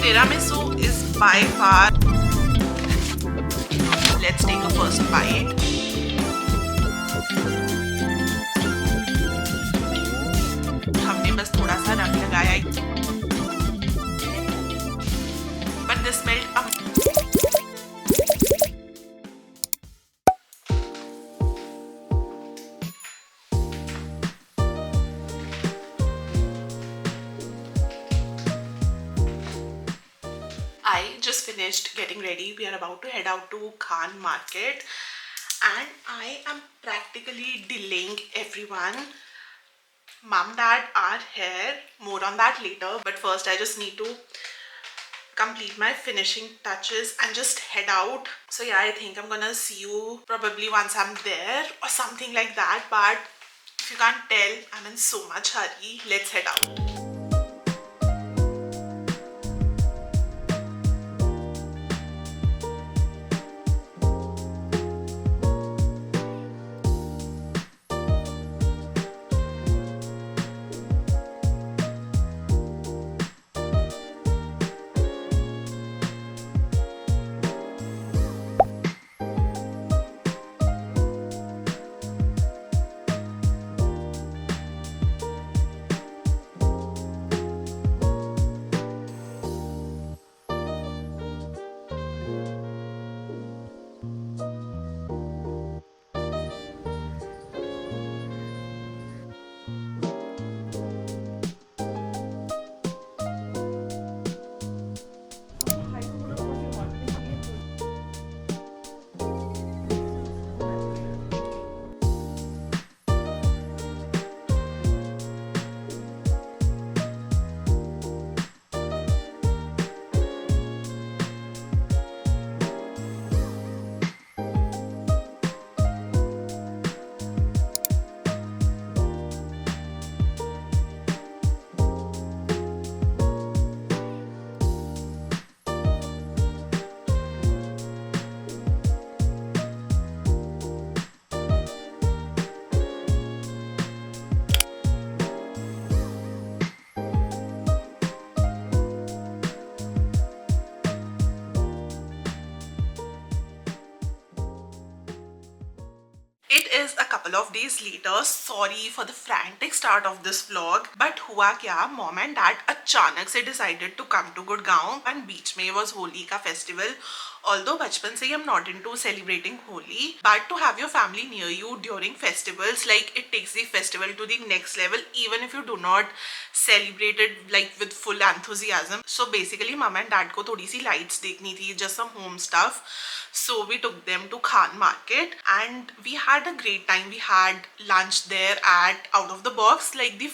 Tiramisu is by far. Let's take a first bite. हमने बस थोड़ा सा रंग लगाया, but this smelled I just finished getting ready. We are about to head out to Khan Market and I am practically delaying everyone. Mom, Dad are here. More on that later. But first I just need to complete my finishing touches and just head out. So yeah, I think I'm gonna see you probably once I'm there or something like that. But if you can't tell, I'm in so much hurry. Let's head out. It is a couple of days later. Sorry for the frantic start of this vlog, but हुआ क्या, mom and dad अचानक से decided to come to Gurgaon and बीच में was Holi का festival. Although बचपन से ही I'm not into celebrating Holi, but to have your family near you during festivals, like it takes the festival to the next level, even if you do not celebrate it like with full enthusiasm. So basically mom and dad को थोड़ी सी lights देखनी थी, just some home stuff. So we took them to Khan Market and we had a great time. We had lunch there at Out of the Box. Like the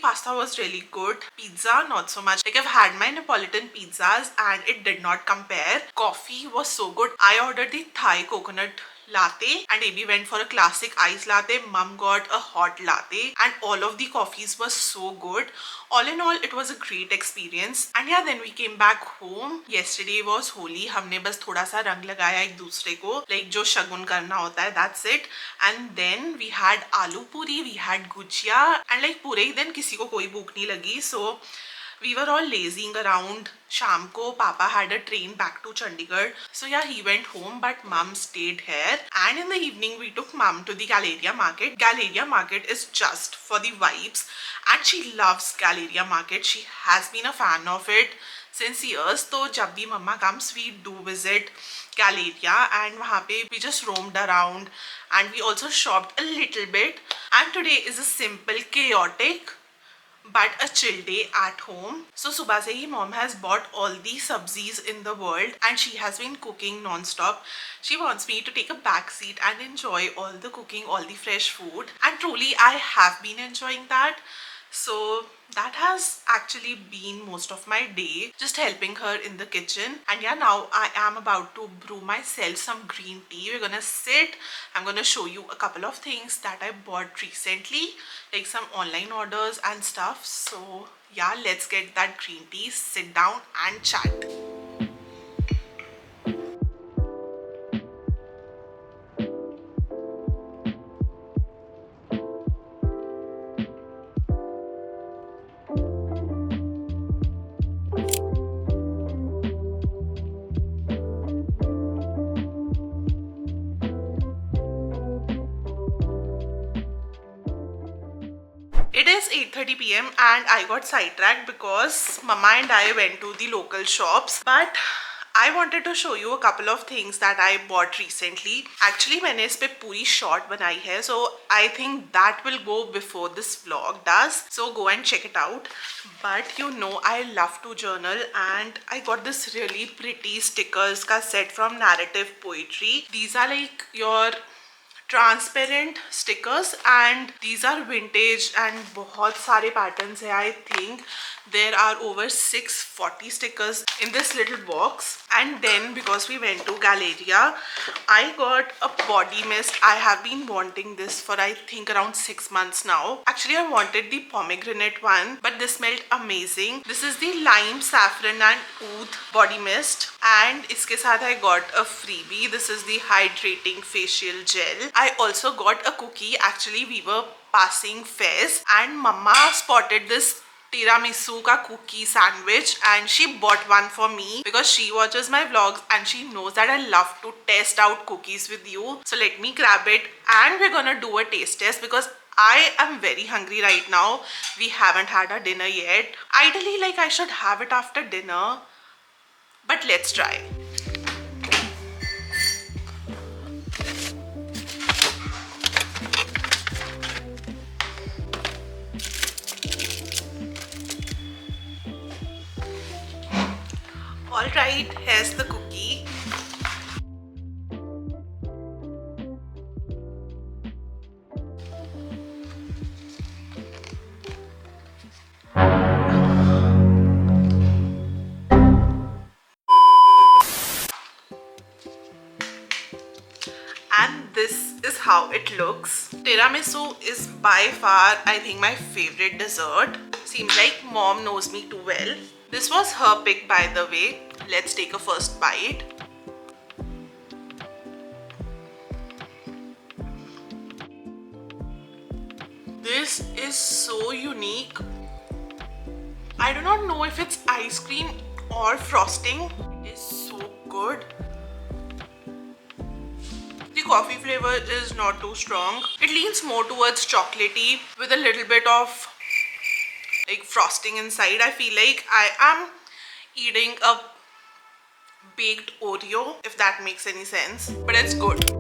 pasta was really good. Pizza, not so much. Like I've had my Neapolitan pizzas and it did not compare. Coffee was so good. I ordered the Thai coconut latte and AB went for a classic ice latte. Mum got a hot latte and all of the coffees were so good. All in all, it was a great experience. And yeah, then we came back home. Yesterday was Holi. हमने बस थोड़ा सा रंग लगाया एक दूसरे को, like जो शगुन करना होता है, that's it. And then we had aloo puri, we had gujia and like पूरे ही दिन किसी को कोई भूख नहीं लगी. So we were all lazing around. Sham ko Papa had a train back to Chandigarh. So yeah, he went home but mom stayed here. And in the evening, we took mom to the Galleria Market. Galleria Market is just for the vibes. And she loves Galleria Market. She has been a fan of it since years. So jab bhi mama comes, we do visit Galleria. And wahan pe we just roamed around. And we also shopped a little bit. And today is a simple, chaotic but a chill day at home. So subah se hi mom has bought all the sabzis in the world and she has been cooking non-stop. She wants me to take a back seat and enjoy all the cooking, all the fresh food, and truly I have been enjoying that. So that has actually been most of my day, just helping her in the kitchen. And yeah, now I am about to brew myself some green tea. We're gonna sit, I'm gonna show you a couple of things that I bought recently, like some online orders and stuff. So yeah, let's get that green tea, sit down and chat. It is 8:30 p.m. and I got sidetracked because Mama and I went to the local shops. But I wanted to show you a couple of things that I bought recently. Actually, मैंने इस पे पूरी short बनाई है, so I think that will go before this vlog does. So go and check it out. But you know, I love to journal and I got this really pretty stickers का set from Narrative Poetry. These are like your transparent stickers and these are vintage and बहुत सारे patterns है. I think there are over 640 stickers in this little box. And then because we went to Galleria, I got a body mist. I have been wanting this for I think around 6 months now. Actually, I wanted the pomegranate one, but this smelled amazing. This is the lime, saffron and oud body mist, and इसके साथ I got a freebie. This is the hydrating facial gel. I also got a cookie. Actually, we were passing FES and Mama spotted this Tiramisu Cookie Sandwich and she bought one for me because she watches my vlogs and she knows that I love to test out cookies with you. So let me grab it and we're gonna do a taste test because I am very hungry right now. We haven't had our dinner yet. Ideally, like, I should have it after dinner, but let's try. Alright, here's the cookie. And this is how it looks. Tiramisu is by far, I think, my favorite dessert. Seems like Mom knows me too well. This was her pick, by the way. Let's take a first bite. This is so unique. I do not know if it's ice cream or frosting. It is so good. The coffee flavor is not too strong. It leans more towards chocolatey with a little bit of like frosting inside. I feel like I am eating a baked Oreo, if that makes any sense, but it's good.